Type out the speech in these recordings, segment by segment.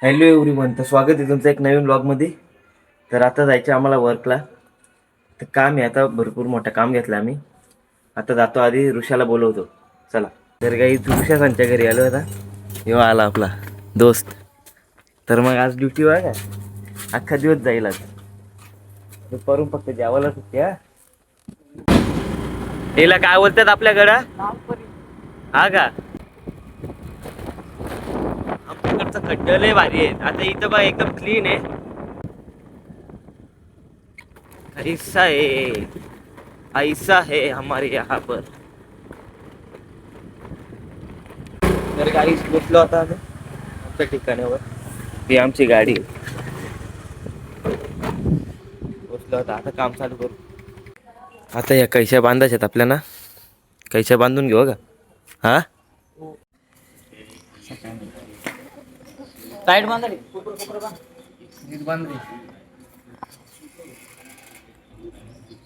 Hello everyone, तर स्वागत आहे तुमचं एक नवीन ब्लॉगमध्ये. तर आता जायचं आम्हाला वर्कला. तर काम आहे आता, भरपूर मोठं काम घेतलं आम्ही. आता जातो, आधी ऋषाला बोलवतो. चला. तर काही ऋषा त्यांच्या घरी आलो आता. येव्हा आला आपला दोस्त. तर मग आज ड्युटीवर का अख्खा दिवस जाईल आज. दुपारून फक्त जेवायला सुट्टी. हिला काय बोलतात आपल्याकडं? हा का? आमच्याकडचं खड्डे लय भारी आहेत. आता इथं बघ एकदम क्लीन आहे. ऐसा है हमारे यहाँ पर. तर गाडी पोचलो आता आमच्या ठिकाणावर. ही आमची गाडी पोचलो होता. आता काम चालू करू. आता या कैशा बांधायच्यात आपल्याला. कैशा बांधून घेऊ का? हा, टाईट बांधा रे.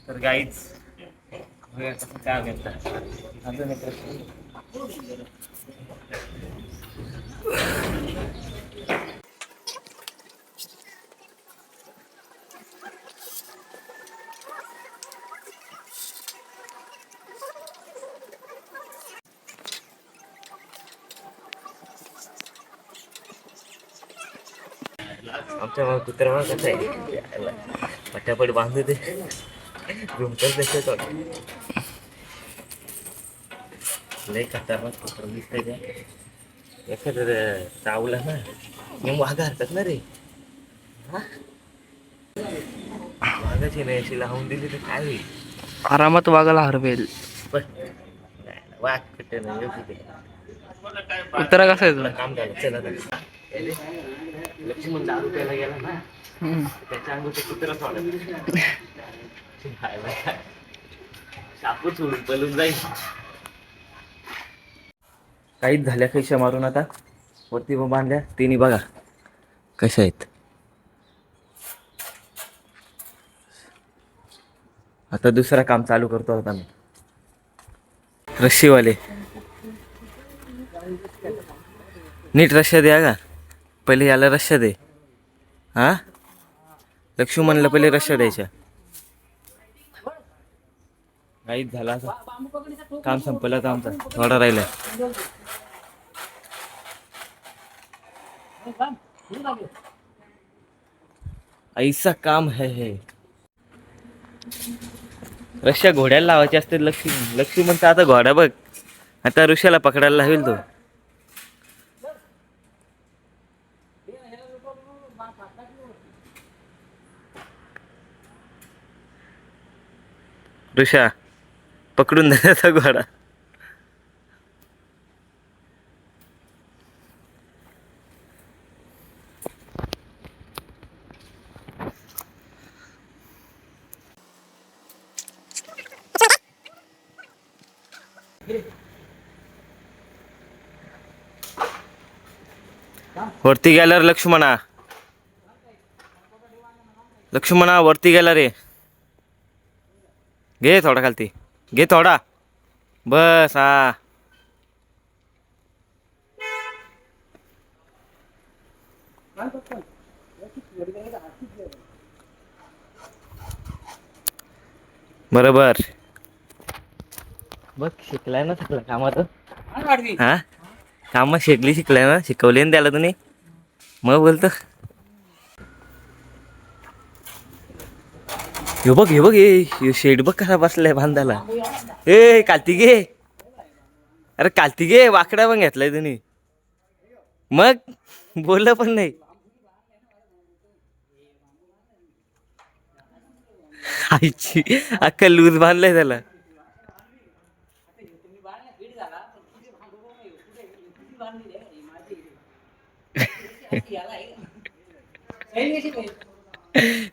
तर गाईच काय म्हणतात अजून एक आमच्या कुत्र्यावर कसं आहे, पट्यापट बांधू ते घुमतर तसं लय खतरनाक कुत्र दिसतंय. त्या एखादं चावलं ना मग वाघ हरतात ना रे. हा, वाघाची नाही अशी लावून दिली तर काय होईल? आरामात वागायला हरवेल. पण वाघ कुठे नाही कुठे. कुत्रा कसा आहे तुला? काम झालं. चला तर लक्ष्मण दारू प्यायला गेला ना, त्याच्या अंगात कुत्रा सोडला. सापूच सोडून पळून जाईल. काहीच झाल्या कैशा मारून आता वरती बांधल्या. तिन्ही बघा कशा आहेत. आता दुसरा काम चालू करतो आता मी. रस्सीवाले नीट रश्या द्या का पहिले. याला रश्या दे. हा, लक्ष्मणला पहिले रश्या द्यायच्या. काहीच झाला असं. काम संपलं तर आमचा थोडा राहिलाय. ऐसा काम है. रश्या घोड्याला लावायचे असते. लक्ष्मणचा आता घोडा बघ. आता ऋषाला पकडायला लावेल तो. ऋषा पकडून द्यायचा घोडा. वरती गेल्यावर लक्ष्मणा वरती गेला रे. घे थोडा खालती. घे थोडा बस. हा, बरोबर. बघ शिकलाय ना सगळं कामात. हा, कामात शिकलाय ना. शिकवले ना त्याला तुम्ही. मग बोलतो हे बघ हे शेड बघ कसा बसलाय बांधायला. ए कालती घे. अरे कालती घे. वाकडा पण घेतलाय तुम्ही. मग बोललं पण नाही. आईची अख्खा लूज बांधलाय त्याला.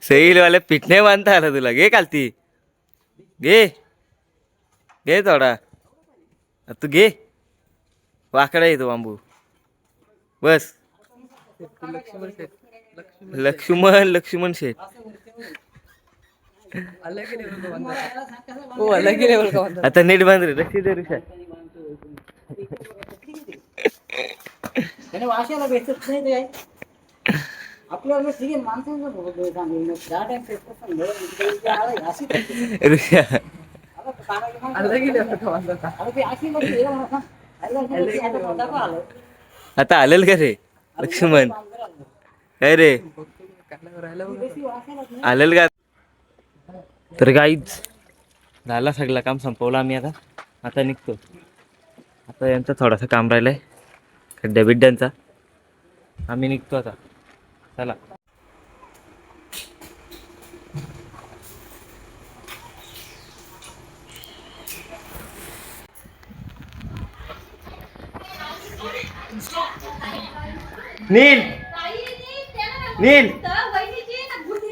सैलवाल्या पीठ नाही बांधता आला तुला. घे कालती. घे घे थोडा. तू घे. वाकडा येतो बांबू. बस. लक्ष्मण शेठ. आता नीट बांध रे. रस्सी दे ऋषा. ऋषा आता आलेल का रे लक्ष्मण? काय रे आलेल का? तर गाईच झाला सगळं काम संपवलं आम्ही. आता निघतो. आता यांचं थोडासा काम राहिलंय खड्ड्या बिड्ड्यांचा. आम्ही निघतो आता. चला. नील नील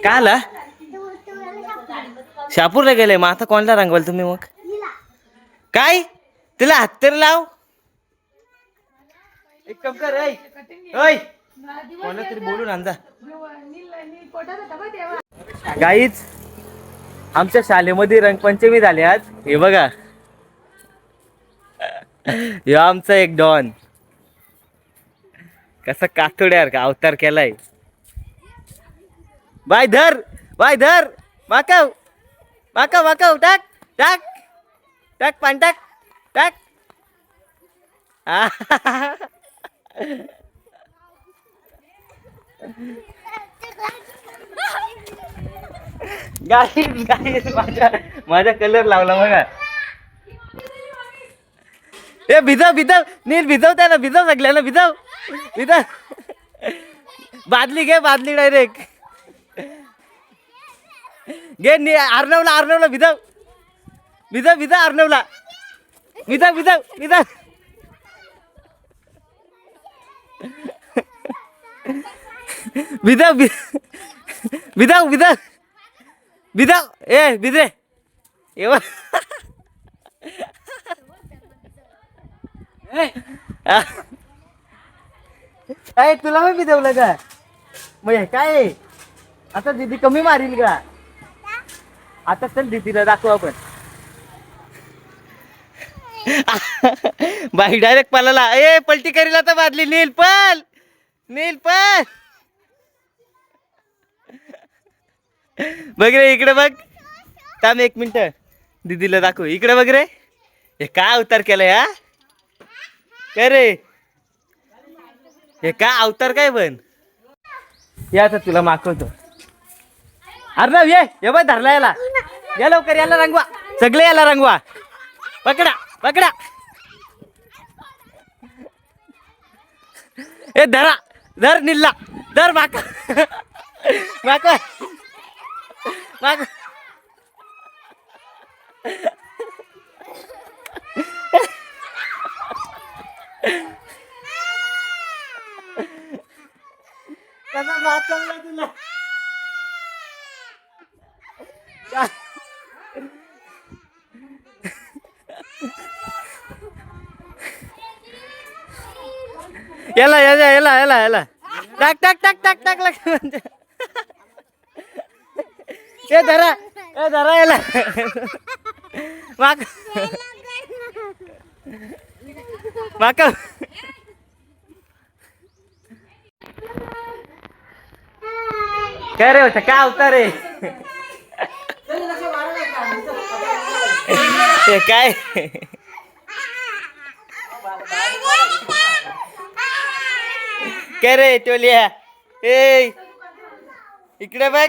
का आला? शापूरला गेले. मग आता कोणला रंगवाल तुम्ही मग? काय तिला हात तर लाव. एक कप कर. ओय कोणाला तरी बोलून आणजा. गाईच आमच्या शाळेमध्ये रंगपंचमी झाली आज. हे बघा हे आमचा एक डॉन कसा कातोड्यावर का अवतार केलाय. बाय धर माकव माकव माकव टाक टाक टाक पाणी टाक टाक. गाईस गाईस माझा कलर लावला बघा. ए भिजव नील भिजव त्याला. भिजव सगळ्याला भिजव. बादली घे बादली डायरेक्ट घे. अर्णवला भिजव अर्णवला भिजव ए भिजे एवढं. काय तुला पण भिजवलं का? मग काय आता दीदी कमी मारील का? आता चल दीदीला दाखवू आपण. बाई डायरेक्ट पळाला. ए पलटी करील आता बादली. नील पळ बघ रे इकडे बघ. थांब 1 मिनिट दीदीला दाखव. इकडे बघ रे. हे काय अवतार केलाय हा? काय रे हे काय अवतार काय पण? या आता तुला मागवतो. अर्णव ये बाय धरला याला. या लवकर याला रंगवा. सगळे याला रंगवा. पकडा ए धर निल्ला धर माका कसा वाचवला तुला? याला टाक म्हणजे ए धरा याला माका काय रे होता काय अवतार रे? काय काय रे टोलिया? ए इकडे बघ.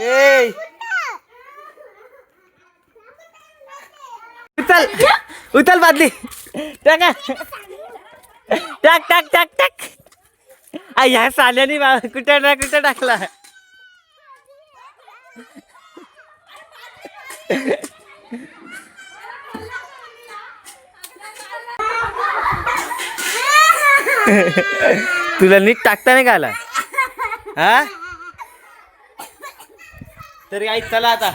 ए उचल बादली. टाक ह्या साल्यानी कुठे ना कुठे टाकला. तुला नीट टाकता नाही का आला? हा तर आई चला आता.